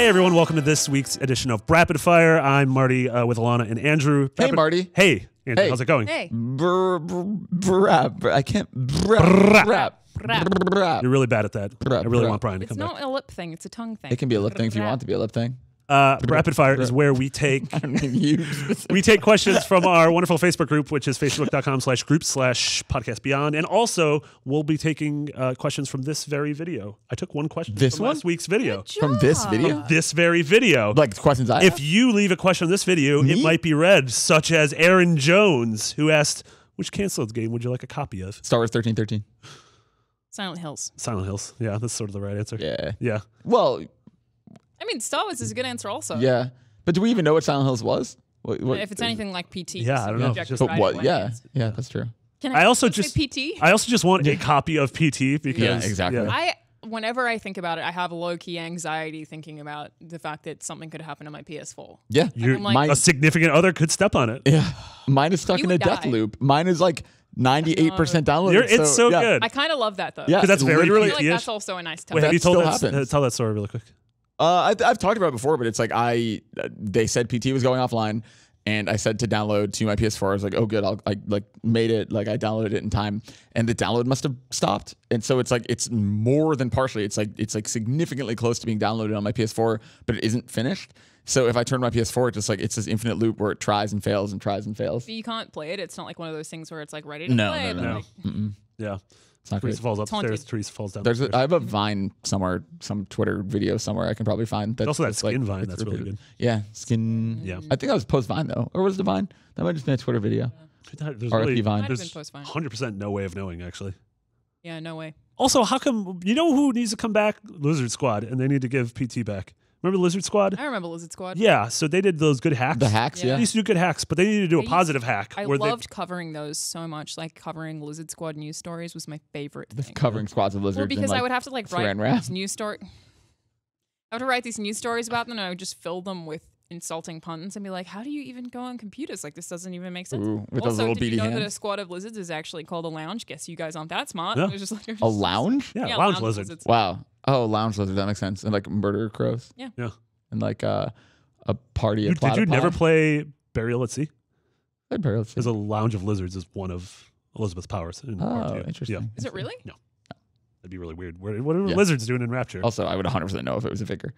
Hey everyone, welcome to this week's edition of Rapid Fire. I'm Marty with Alana and Andrew. Hey Marty. Hey Andrew, Hey. how's it going? Hey. I can't. You're really bad at that. I really want Brian to It's come back. not a lip thing. It's a tongue thing. It can be a lip thing if you want it to be a lip thing. Rapid Fire is where we take we take questions from our wonderful Facebook group, which is facebook.com/group/podcastbeyond, and also we'll be taking questions from this very video. I took one question This from one? last week's video. From this video? This very video. Like the questions I If have? you leave a question on this video, Me? it might be read, such as Aaron Jones, who asked, which canceled game would you like a copy of? Star Wars 1313. Silent Hills. Silent Hills. Yeah, that's sort of the right answer. Yeah. Yeah. Well, I mean, Star Wars is a good answer also. yeah. But do we even know what Silent Hills was? What, If it's anything like PT. Yeah, I don't know. objective Just- But what? guided Yeah. weapons. Yeah, that's true. Can I also say just PT? I also just want a copy of PT because Yeah, exactly. Whenever I think about it, I have low-key anxiety thinking about the fact that something could happen to my PS4. Yeah. You're, I'm like- a significant other could step on it. Yeah. Mine is stuck You in a would death die. loop. Mine is like 98% downloaded. It's so yeah. good. I kind of love that though. Yeah. Because that's it very I literally- feel like PT-ish. that's also a nice touch. Wait, have That you told still that? happens. Tell that story really quick. I've talked about it before, but it's like they said PT was going offline, and I said to download to my PS4. I was like, oh good, I like made it, like I downloaded it in time, and the download must have stopped. And so it's like it's more than partially. It's like significantly close to being downloaded on my PS4, but it isn't finished. So if I turn my PS4, it's just like it's this infinite loop where it tries and fails and tries and fails. So you can't play it. It's not like one of those things where it's like ready to No, play. no, but no. like, Yeah. It's not Teresa great. falls upstairs. haunted. Teresa falls down. There's the I have a Vine somewhere, some Twitter video somewhere I can probably find. That's also that just, like, skin Vine. it's That's really repeated. good. Yeah, skin. Yeah. I think that was post Vine though, or was it Vine? That might have just been a Twitter video. There's RFP really, Vine. Might have there's been post-Vine. 100% no way of knowing, actually. yeah, no way. Also, how come, you know who needs to come back? Lizard Squad, and they need to give PT back. Remember Lizard Squad? I remember Lizard Squad. Yeah, so they did those good hacks. The hacks, Yeah. yeah. They used to do good hacks, but they needed to do a positive hack. I where loved covering those so much. Like covering Lizard Squad news stories was my favorite thing. Covering squads of lizards. Well, because and, like, I would have to like write saran wrap. these news story. I would write these news stories about them, and I would just fill them with insulting puns and be like, "How do you even go on computers? Like this doesn't even make sense." Ooh, with those Also, little did you beady know that a hands. squad of lizards is actually called a lounge? Guess you guys aren't that smart. Yeah. It was just like A lounge? Yeah, Yeah, lounge lizard. lizards. Wow. Oh, lounge lizard. That makes sense. And like murder crows. Yeah. Yeah. And like a party of Did you never platypi. play Burial at Sea? I'd barely see. Because a lounge of lizards is one of Elizabeth's powers. In Oh, Rapture. interesting. Yeah, Is it really? that'd be really weird. What are Yeah. lizards doing in Rapture? Also, I would 100% know if it was a figure.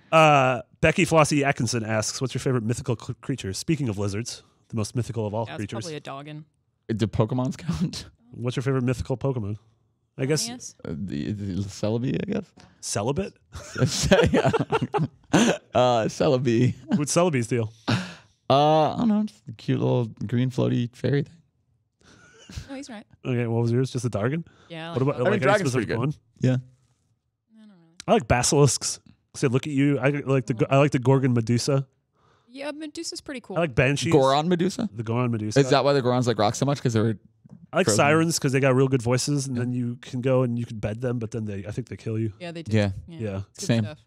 Becky Flossie Atkinson asks, what's your favorite mythical creature? Speaking of lizards, the most mythical of all Yeah, it's creatures. probably a doggin. Do Pokemons count? What's your favorite mythical Pokemon? I guess Yes. The Celebi, I guess. Celibate? Celebi. What's Celebi's deal? I don't know. Just a cute little green floaty fairy thing. Oh, he's right. Okay, what was yours? Just a Dargon? Yeah. What about mean, like any Dragon's specific pretty good. one? Yeah. I don't really. I like basilisks. Say, look at you. I like the Gorgon Medusa. Yeah, Medusa's pretty cool. I like banshees. Goron Medusa? The Goron Medusa. Is that why the Gorons like rock so much? Because they were. I like frozen? sirens because they got real good voices, and then you can go and you can bed them, but then I think they kill you. yeah, they do. Yeah. Yeah. It's good Same. stuff.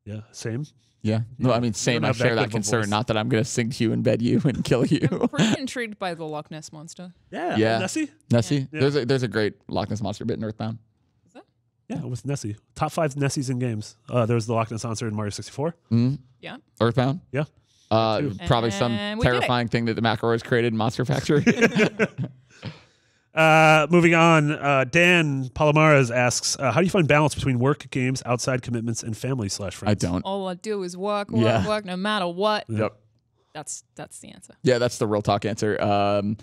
Yeah, same. Yeah. No, I mean, same. don't I have that share good that of a concern. voice. Not that I'm going to sing to you and bed you and kill you. I'm pretty intrigued by the Loch Ness monster. Yeah. Yeah. Nessie. Nessie. Yeah. There's a great Loch Ness monster bit in Earthbound. Is that? Yeah, with Nessie. Top 5 Nessies in games. There was the Loch Ness monster in Mario 64. Mm-hmm. Yeah. Earthbound. Yeah. Probably some And we did it. terrifying thing that the McElroys created in Monster Factory. Moving on, Dan Palomares asks, how do you find balance between work, games, outside commitments, and family/friends? I don't. All I do is work, Yeah. work, no matter what. Yep. That's the answer. Yeah, that's the real talk answer. I'm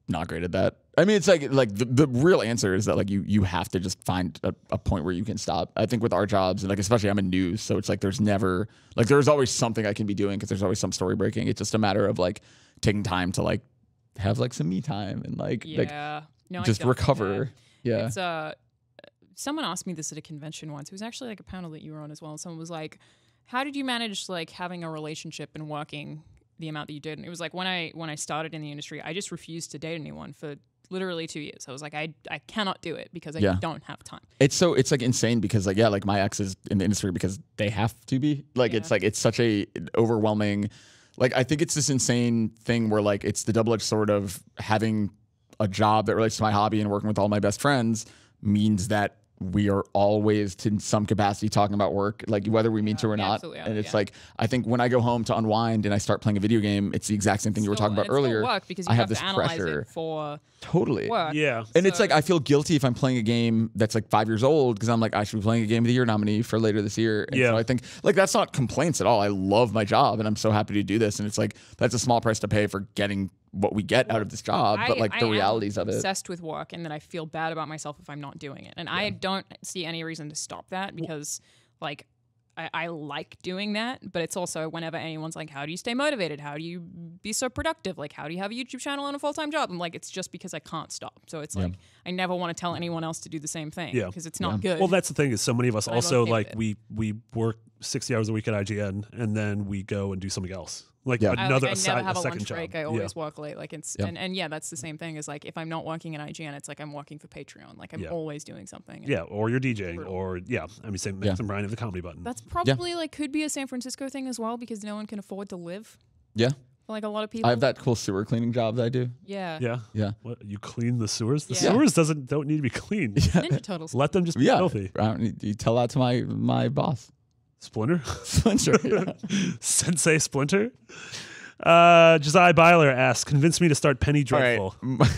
not great at that. I mean, it's like the real answer is that like you have to just find a point where you can stop. I think with our jobs and like especially I'm in news, so it's like there's never like there's always something I can be doing because there's always some story breaking. It's just a matter of like taking time to like have like some me time and like Yeah. No, I just don't do recover. that. Yeah. It's someone asked me this at a convention once. It was actually like a panel that you were on as well. Someone was like, "How did you manage like having a relationship and working the amount that you did?" And it was like when I started in the industry, I just refused to date anyone for literally 2 years. I was like, I cannot do it because I don't have time. It's like insane because like like my ex is in the industry because they have to be like it's such a overwhelming. Like I think it's this insane thing where like it's the double-edged sword of having a job that relates to my hobby and working with all my best friends, means that we are always to some capacity talking about work, like whether we mean to or not. absolutely are, And it's like, I think when I go home to unwind and I start playing a video game, it's the exact same thing you were talking about earlier. Work because you I have have this to analyze pressure. it for Totally. work. Yeah. And it's like, I feel guilty if I'm playing a game that's like 5 years old because I'm like, I should be playing a Game of the Year nominee for later this year. And Yeah. so I think like that's not complaints at all. I love my job and I'm so happy to do this. And it's like, that's a small price to pay for getting what we get out of this job. But like the realities of it. I'm obsessed with work, and then I feel bad about myself if I'm not doing it. And I don't see any reason to stop that because like I like doing that, but it's also whenever anyone's like, how do you stay motivated? How do you be so productive? Like, how do you have a YouTube channel and a full-time job? I'm like, it's just because I can't stop. So it's like, I never want to tell anyone else to do the same thing because it's not good. Well, that's the thing is so many of us But I'm also okay like with we work 60 hours a week at IGN and then we go and do something else. Like Yeah. another I a never have a second lunch job. break. I always work late. Like it's Yeah. and yeah, that's the same thing. Is like if I'm not working at IGN, it's like I'm working for Patreon. Like I'm always doing something. Yeah, or you're DJing, or I mean, same Max and Brian have the comedy button. That's probably like could be a San Francisco thing as well because no one can afford to live. Yeah. Like a lot of people. I have that cool sewer cleaning job that I do. Yeah. Yeah. Yeah. What, you clean the sewers? The Yeah. sewers don't need to be cleaned. Ninja Turtles. Let them just be Yeah. filthy. You tell that to my boss. Splinter? Splinter. Yeah. Sensei Splinter? Josiah Byler asks, convince me to start Penny Dreadful. All right.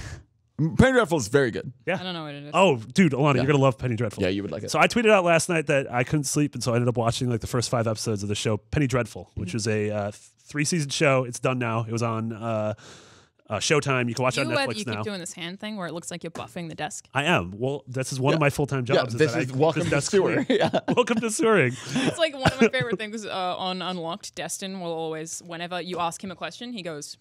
Penny Dreadful is very good. I don't know what it is. Oh, dude, Alana, you're going to love Penny Dreadful. Yeah, you would like it. So I tweeted out last night that I couldn't sleep, and so I ended up watching like the first 5 episodes of the show Penny Dreadful, which is a 3-season show. It's done now. It was on Showtime. You can watch it on Netflix you now. keep doing this hand thing where it looks like you're buffing the desk. I am. Well, this is one of my full-time jobs. This that is I keep welcome this to desk sewer. clean. Yeah. Welcome to sewering. It's like one of my favorite things on Unlocked. Destin will always, whenever you ask him a question, he goes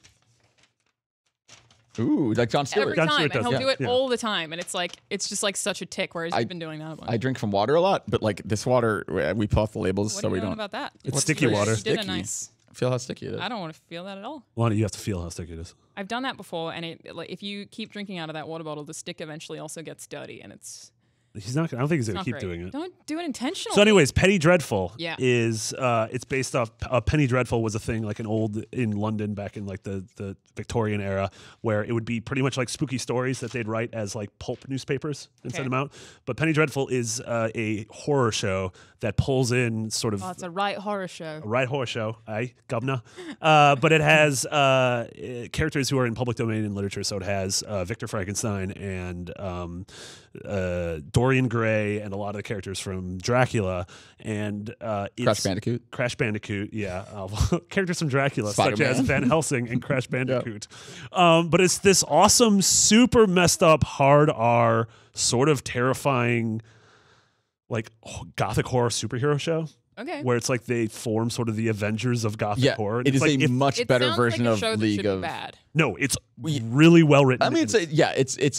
Ooh, like Jon Stewart. every Jon time, Stewart and does, he'll yeah, do it yeah. all the time, and it's like it's just like such a tick. Whereas you've been doing that a bunch. I drink from water a lot, but like this water, we pull off the labels What so are we you doing don't about that? It's sticky water. You did a Sticky. nice. feel how sticky it is. I don't want to feel that at all. Alana, you have to feel how sticky it is. I've done that before, and it like if you keep drinking out of that water bottle, the stick eventually also gets dirty, and it's He's not. I don't think he's gonna not keep great. doing it. Don't do it intentionally. So, anyways, Penny Dreadful Yeah. is it's based off. Penny Dreadful was a thing like an old in London back in like the Victorian era, where it would be pretty much like spooky stories that they'd write as like pulp newspapers and send them out. But Penny Dreadful is a horror show that pulls in sort of. Oh, it's a right horror show. A right horror show, aye, governor. But it has characters who are in public domain in literature. So it has Victor Frankenstein and Dorian Gray and a lot of the characters from Dracula and Crash Bandicoot. Crash Bandicoot, yeah. Characters from Dracula, Spider-Man. such as Van Helsing and Crash Bandicoot. But it's this awesome, super messed up, hard R, sort of terrifying, like gothic horror superhero show. Okay. Where it's like they form sort of the Avengers of gothic Yeah, horror. it is like a much It better sounds version like a of show that League should be of. bad. no, it's really well written. I mean, it's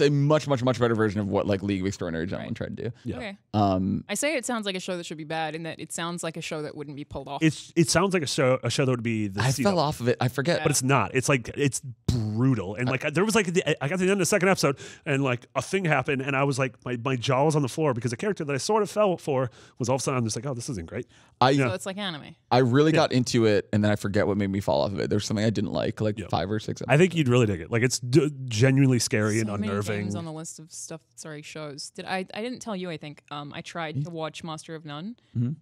a much better version of what like League of Extraordinary Gentlemen tried to do. Yeah. Okay. Um, I say it sounds like a show that should be bad, in that it sounds like a show that wouldn't be pulled off. it sounds like a show that would be the I CW, fell off of it. I forget, but it's not. It's like it's brutal. And like there was like I got to the end of the second episode and like a thing happened and I was like my jaw was on the floor because a character that I sort of fell for was all of a sudden I'm just like, oh, this isn't great. So it's like anime. I really got into it, and then I forget what made me fall off of it. There's something I didn't like 5 or 6 episodes. I think you'd really dig it. Like it's genuinely scary and So many unnerving. things on the list of stuff. Sorry, shows. I didn't tell you. I think I tried to watch Master of None,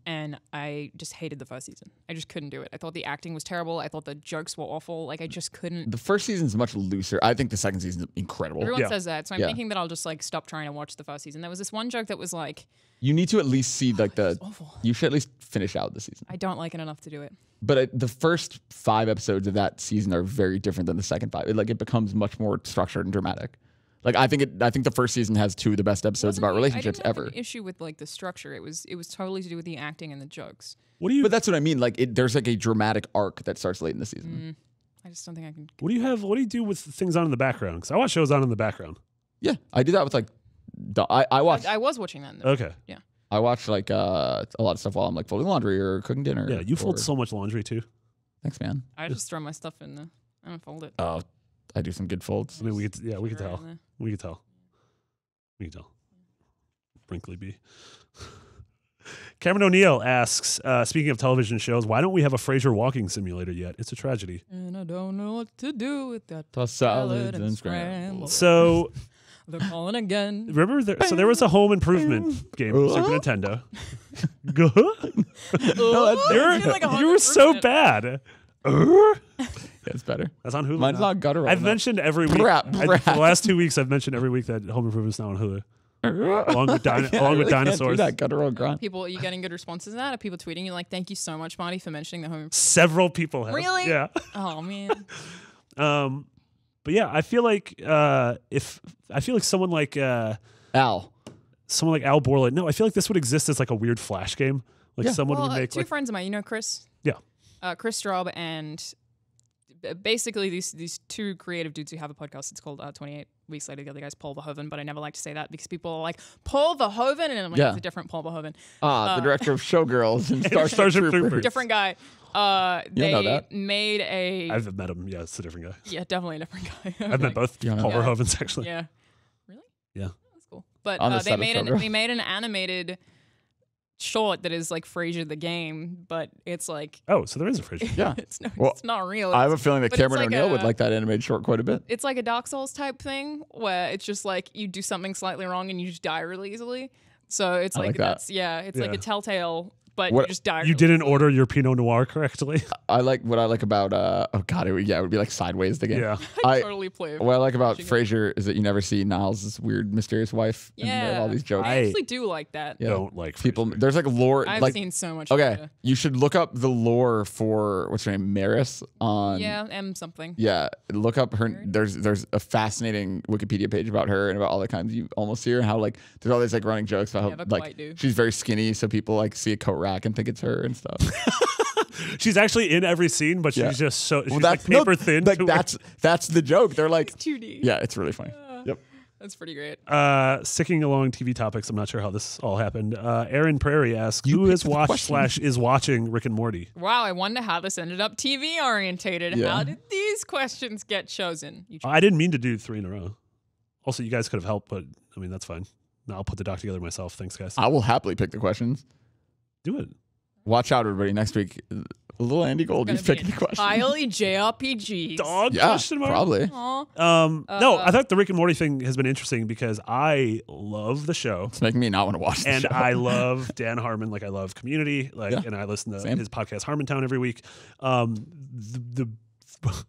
and I just hated the first season. I just couldn't do it. I thought the acting was terrible. I thought the jokes were awful. Like I just couldn't. The first season's much looser. I think the second season's incredible. Everyone Yeah. says that, so I'm Yeah. thinking that I'll just like stop trying to watch the first season. There was this one joke that was like, You need to at least see like the. awful. You should at least finish out the season. I don't like it enough to do it. But the first 5 episodes of that season are very different than the second 5. It becomes much more structured and dramatic. Like I think the first season has 2 of the best episodes about relationships I didn't have ever. an issue with like the structure. It was totally to do with the acting and the jokes. What do you But that's what I mean. Like there's like a dramatic arc that starts late in the season. I just don't think I can. what do you have? What do you do with things on in the background? Because I watch shows on in the background. Yeah, I do that with like. I watch. I was watching that. Okay. Yeah. I watch like a lot of stuff while I'm like folding laundry or cooking dinner. Yeah, you fold or- so much laundry too. Thanks, man. I just throw my stuff in the. I don't fold it. Oh, I do some good folds. I mean, we could Right tell. in there. We could tell. We could tell. Brinkley B. Cameron O'Neill asks, speaking of television shows, why don't we have a Frasier walking simulator yet? It's a tragedy. And I don't know what to do with that. Toss salads and scramble. So They're calling again. Remember, so there was a home improvement game for Super Nintendo. You were so bad. It's better. That's on Hulu. Mine's now. not guttural. I've mentioned every week. For the last 2 weeks, I've mentioned every week that Home Improvement's now on Hulu. Along with dinosaurs. That guttural grunt. People, are you getting good responses to that? Are people tweeting you like, thank you so much, Marty, for mentioning the home? Several people have. Really? Yeah. Oh man. But yeah, I feel like someone like Al. Borland. No, I feel like this would exist as like a weird Flash game. Like someone would make two friends of mine. You know Chris? Yeah. Chris Straub and basically these two creative dudes who have a podcast. It's called 28 Weeks Later. The other guy's Paul Verhoeven, but I never like to say that because people are like, Paul Verhoeven? And I'm like, it's a different Paul Verhoeven. The director of Showgirls and Starship Troopers. Different guy. They know that. made a... I've met him. Yeah, it's a different guy. Yeah, definitely a different guy. I've met both Paul Verhovens, actually. Yeah. Really? Yeah. That's cool. But On the they set of made Showgirls. they made an animated short that is like Frasier the game, but it's like... Oh, so there is a Frasier. Yeah. it's Well, not real. I have a feeling that But it's Cameron like O'Neill a- would like that animated short quite a bit. It's like a Dark Souls type thing where it's just like you do something slightly wrong and you just die really easily. So it's I like, like that. that's it's like Yeah. a telltale, but What- you just die. You really didn't easily. order your Pinot Noir correctly. I like what I like about it would be like Sideways the game. Yeah. I Totally play. what I like about Watching it. Frasier is that you never see Niles' weird mysterious wife and they have Yeah, all these jokes. I actually do like that. Yeah. Don't like People Frasier. there's like lore I've like seen so much. okay, Frasier. you should look up the lore for what's her name, Maris on Yeah, M something. Yeah, look up her. There's a fascinating Wikipedia page about her and about all the kinds you almost see her and how like there's all these like running jokes about how Never like quite do. she's very skinny, so people like see a coat rack and think it's her and stuff. She's actually in every scene, but Yeah. she's just so she's Well, like paper thin. Like to where- that's the joke. They're like, 2D. yeah, it's really funny. Yep. That's pretty great. Sticking along TV topics, I'm not sure how this all happened. Aaron Prairie asks, You who has picked the watched question. / is watching Rick and Morty? Wow, I wonder how this ended up TV orientated. Yeah. How did these questions get chosen? You I didn't mean to do 3 in a row. Also, you guys could have helped, but I mean, that's fine. No, I'll put the doc together myself. Thanks, guys. I will happily pick the questions. Do it. Watch out, everybody. Next week, little Andy Gold, he's picking the questions. Entirely JRPGs. Dog Yeah, question mark? probably. Aw. No, I thought the Rick and Morty thing has been interesting because I love the show. It's making me not want to watch the And show. I love Dan Harmon, like I love Community, like, Yeah. and I listen to Same. his podcast Harmontown every week. The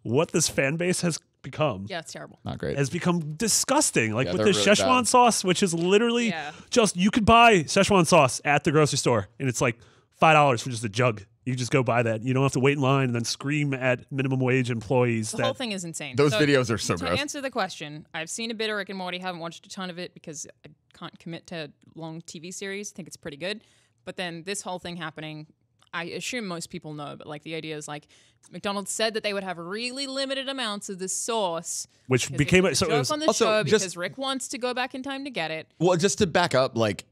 what this fan base has become Yeah, it's terrible. Not great. has become disgusting. Like Yeah, with they're the really Szechuan bad. sauce, which is literally Yeah. just you could buy Szechuan sauce at the grocery store, and it's like $5 for just a jug. You just go buy that. You don't have to wait in line and then scream at minimum wage employees. The whole thing is insane. Those So, videos are so To gross. answer the question, I've seen a bit of Rick and Morty, haven't watched a ton of it because I can't commit to long TV series. I think it's pretty good. But then this whole thing happening, I assume most people know, but like the idea is like McDonald's said that they would have really limited amounts of this sauce. which because became it a, was so a it joke was on the also show just- because Rick wants to go back in time to get it. Well, just to back up, like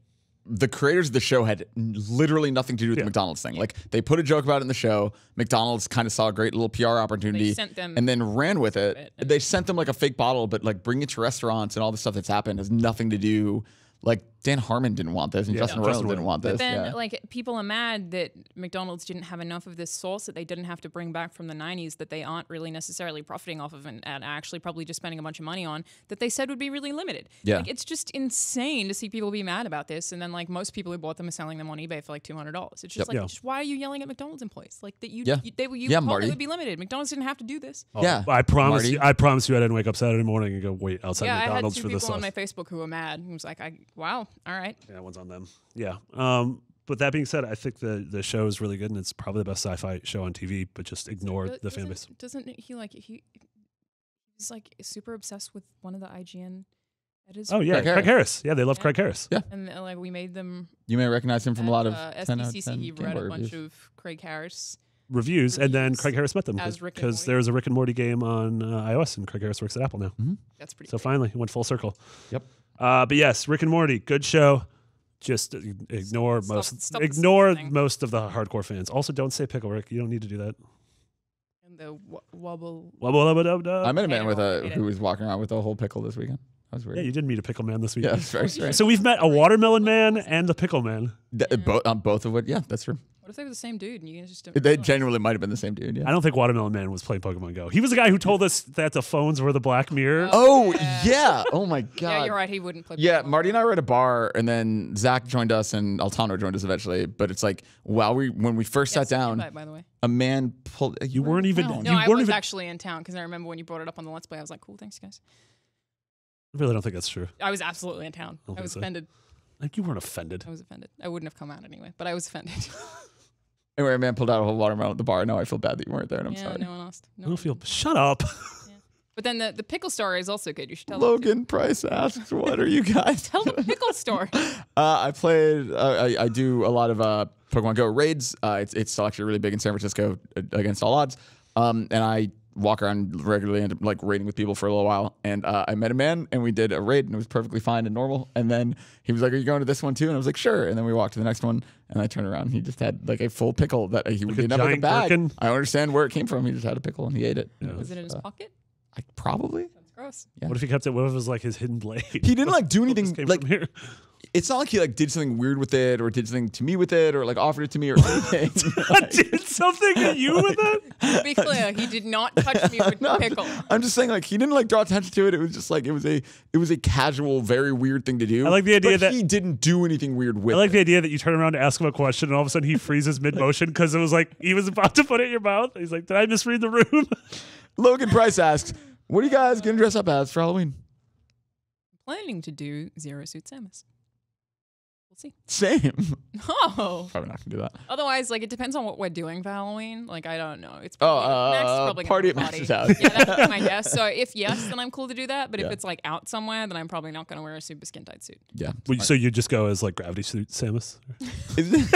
the creators of the show had literally nothing to do with the McDonald's thing. Like they put a joke about it in the show. McDonald's kind of saw a great little PR opportunity They sent them and then ran with it. it. They sent them like a fake bottle, but like bringing it to restaurants and all the stuff that's happened has nothing to do. Like Dan Harmon didn't want this, and Yeah, Justin Justin Roiland didn't want this. But then, yeah. like, people are mad that McDonald's didn't have enough of this sauce that they didn't have to bring back from the 90s that they aren't really necessarily profiting off of and actually probably just spending a bunch of money on that they said would be really limited. Yeah. Like, it's just insane to see people be mad about this. And then, like, most people who bought them are selling them on eBay for like $200. It's just like, Yeah. just why are you yelling at McDonald's employees? Like, that you, Yeah. you they were you Yeah, told Marty. it would be limited. McDonald's didn't have to do this. Yeah. I promise Marty. you. I promise you, I didn't wake up Saturday morning and go wait outside Yeah, I had McDonald's two for this people on sauce. my Facebook who were mad. And was like, wow, all right. Yeah, one's on them. Yeah. But that being said, I think the show is really good and it's probably the best sci-fi show on TV. But just ignore the fan base. Doesn't he like he's like super obsessed with one of the IGN editors? Oh yeah, Craig Craig Harris. Yeah, they love Yeah. Craig Harris. Yeah. And like we made them You may recognize him from a lot of at 10 out of SDCC. 10 He Game read Boy a bunch reviews. of Craig Harris. Reviews, and then Reviews Craig Harris met them as Rick and because Morty. there's a Rick and Morty game on iOS, and Craig Harris works at Apple now. That's pretty. So finally, he went full circle. Yep. But yes, Rick and Morty, good show. Just ignore Stop the ignore thing. most of the hardcore fans. Also, don't say pickle, Rick. You don't need to do that. And the wobble. I met a man Hate with it all, a hate who it. was walking around with a whole pickle this weekend. That was weird. Yeah, you did meet a pickle man this week. Yeah, it's very strange. So we've met a watermelon man and a pickle man. Both of what? Yeah, that's true. What if they were the same dude and you guys just don't They realize? genuinely might have been the same dude. I Yeah. don't think Watermelon Man was playing Pokemon Go. He was the guy who told us that the phones were the Black Mirror. Oh Yeah. yeah. Oh my god. Yeah, you're right. He wouldn't play. Yeah, Pokemon. Marty and I were at a bar, and then Zach joined us, and Altano joined us eventually. But it's like when we first Yeah, sat same down, invite, by the way. a man pulled. You weren't even. down. No, you I weren't was even. actually in town because I remember when you brought it up on the Let's Play. I was like, cool, thanks, guys. I really don't think that's true. I was absolutely in town. don't I was think so. offended. Like you weren't offended. I was offended. I wouldn't have come out anyway, but I was offended. Anyway, a man pulled out a whole watermelon at the bar. Now I feel bad that you weren't there, and I'm yeah, sorry. no one asked. I No don't one feel. Shut up. But then the pickle story is also good. You should tell Logan Price asks, "What are you guys?" Tell the pickle story. I played. I do a lot of Pokemon Go raids. It's still actually really big in San Francisco against all odds. And I walk around regularly and like raiding with people for a little while. And I met a man and we did a raid and it was perfectly fine and normal. And then he was like, "Are you going to this one too?" And I was like, "Sure." And then we walked to the next one and I turned around and he just had like a full pickle that he didn't have like a giant bag. gherkin? I understand where it came from. He just had a pickle and he ate it. And Was it in his pocket? probably. That's gross. Yeah. What if he kept it? What if it was like his hidden blade? He didn't like do anything Came like from here. it's not like he like did something weird with it or did something to me with it or like offered it to me or anything. Did something at you with it? To be clear, he did not touch me with the pickle. I'm just saying, like he didn't like draw attention to it. It was just like it was a casual, very weird thing to do. I like the idea but that- he didn't do anything weird with I like it. the idea that you turn around to ask him a question and all of a sudden he freezes mid motion because it was like he was about to put it in your mouth. He's like, "Did I misread the room?" Logan Price asks, "What are you guys gonna dress up as for Halloween?" Planning to do Zero Suit Samus. We'll see. Same. Oh. Probably not gonna do that. Otherwise, like it depends on what we're doing for Halloween. Like I don't know. It's Oh, probably, Max is probably gonna party have a at Max's house. Yeah, that's my guess. So if yes, then I'm cool to do that. But Yeah. if it's like out somewhere, then I'm probably not gonna wear a super skin tight suit. Yeah. So you just go as like gravity suit Samus?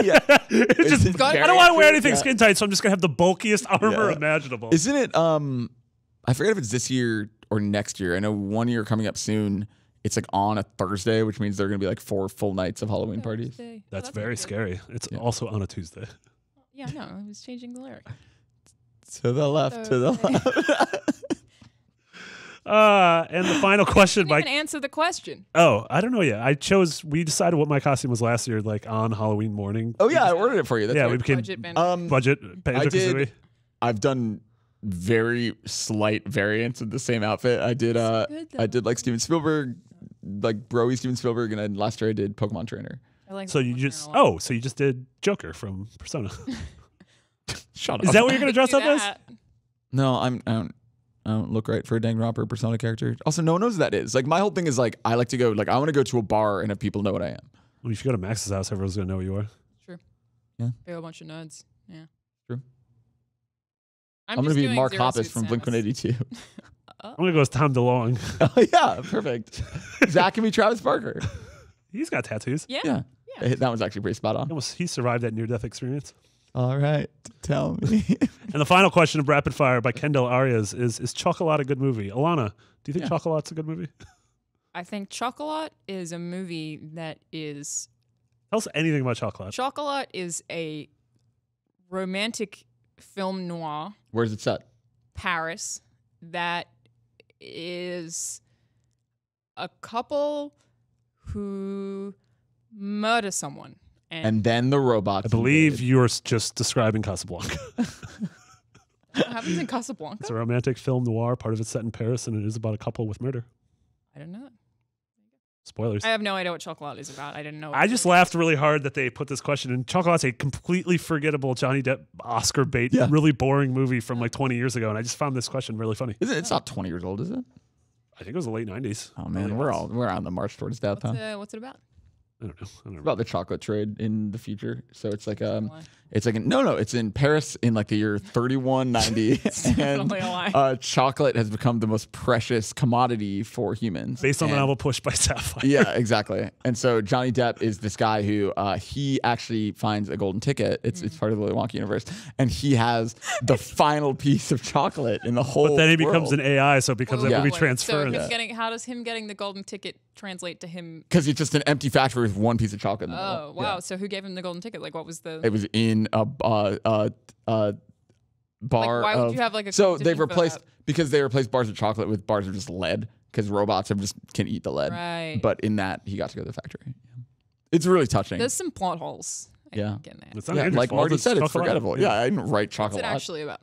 Yeah. It's just, it I don't want to wear anything Yeah. skin tight, so I'm just gonna have the bulkiest armor Yeah. imaginable. Isn't it? I forget if it's this year or next year. I know one year coming up soon. It's like on a Thursday, which means there are gonna be like 4 full nights of Halloween parties. Thursday. Oh, That's pretty very good. scary. It's also on a Tuesday. Yeah, no, I was changing the lyric. To the left, to the Thursday. left. And the final question, Didn't even Mike. answer the question. Oh, I don't know yet. We decided what my costume was last year, like on Halloween morning. Oh yeah, I ordered it for you. That's Yeah, right. we became Budget bin. budget. I did. Banjo-Kazooie. I've done very slight variants of the same outfit. I did. good, though. I did like Steven Spielberg, like broy Steven Spielberg, and then last year I did Pokemon Trainer. I like So that you one just a lot. so you just did Joker from Persona. Shut Is up. that what you're gonna Do dress up as? that. No, I don't look right for a dang romper persona character. Also, no one knows who that is. Like my whole thing is like I like to go. Like I want to go to a bar and have people know what I am. Well, if you go to Max's house, everyone's gonna know who you are. True. Yeah. They're a bunch of nerds. Yeah. True. I'm gonna just be doing Mark Zero Hoppus Suit from Samus. Blink-182. I'm gonna go as Tom DeLonge. Oh yeah, perfect. Zach can be Travis Barker. He's got tattoos. Yeah. Yeah. Yeah. That was actually pretty spot on. He survived that near-death experience. All right, tell me. And the final question of Rapid Fire by Kendall Arias is Chocolat a good movie? Alana, do you think Yeah. Chocolat's a good movie? I think Chocolat is a movie that is Tell us anything about Chocolat. Chocolat is a romantic film noir, Where's it set? Paris, that is a couple who murder someone. And then the robots. I believe invaded. you're just describing Casablanca. What happens in Casablanca? It's a romantic film noir. Part of it's set in Paris, and it is about a couple with murder. I don't know. Spoilers. I have no idea what Chocolat is about. I didn't know. I just laughed really hard that they put this question in. Chocolat's a completely forgettable Johnny Depp Oscar bait, Yeah. really boring movie from like 20 years ago, and I just found this question really funny. Isn't it? It's not 20 years old, is it? I think it was the late 90s. Oh man, we're on the march towards death, huh? What's it about? I don't know. I don't know. About the chocolate trade in the future. So it's like Why? it's like no, it's in Paris in like the year 3190, and definitely a lie. chocolate has become the most precious commodity for humans. Based on the And- novel Pushed by Sapphire. Yeah, exactly. And so Johnny Depp is this guy who he actually finds a golden ticket. It's part of the Willy Wonka universe, and he has the final piece of chocolate in the whole. But then he becomes world. an AI, so it becomes Wait, a movie wait, transference. So how does him getting the golden ticket translate to him? Because it's just an empty factory with one piece of chocolate in the middle. Oh wow! So who gave him the golden ticket? Like, what was the? It was in a bar. why would of- you have, like, a So competition they've for replaced that? because they replaced bars of chocolate with bars of just lead because robots can eat the lead. Right. But in that he got to go to the factory. It's really touching. There's some plot holes. Yeah. Get that. It's not Yeah, Andrew's like fault, Marty said, it's Chocolat. forgettable. Yeah, I didn't write What's chocolate. it actually about?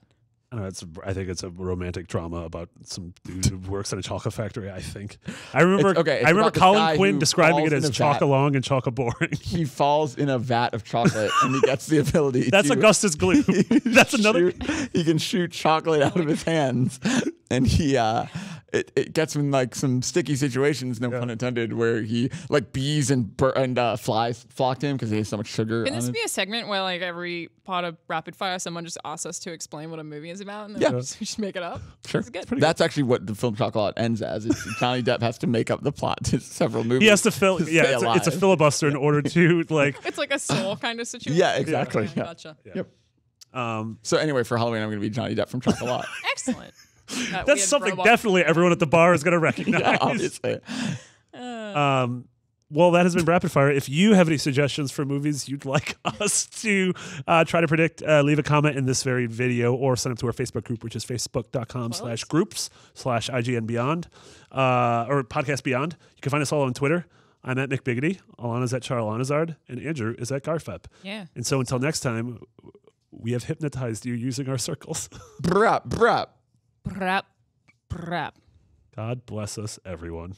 I don't know, I think it's a romantic drama about some dude who works at a chocolate factory. I think. I remember. It's I remember about this Colin guy Quinn who describing it falls as in a chock vat. along and chock boring. He falls in a vat of chocolate and he gets the ability That's to Augustus Gloop. That's another. he can shoot chocolate out of his hands, and it gets him in like some sticky situations, no pun intended, where he like bees and flies flock to him because he has so much sugar. Can on this it. be a segment where like every part of rapid fire, someone just asks us to explain what a movie is about, and then we just make it up? Sure. That's good. That's actually what the film Chocolat ends as. It's Johnny Depp has to make up the plot to several movies. He has to fill. to Yeah, stay it's a alive. filibuster in order to like. It's like a soul kind of situation. Yeah, exactly. Okay, Yeah. Gotcha. Yep. So anyway, for Halloween, I'm going to be Johnny Depp from Chocolat. Excellent. That That's weird something robot. definitely everyone at the bar is going to recognize. Yeah, obviously. Well, that has been Rapid Fire. If you have any suggestions for movies you'd like us to try to predict, leave a comment in this very video or sign up to our Facebook group, which is facebook.com/groups/IGN Beyond or Podcast Beyond. You can find us all on Twitter. I'm at Nick Biggity. Alana's at Charles Anazard. And Andrew is at Garfep. Yeah. And so until next time, we have hypnotized you using our circles. Brap, brap. Brap. Brap. God bless us, everyone.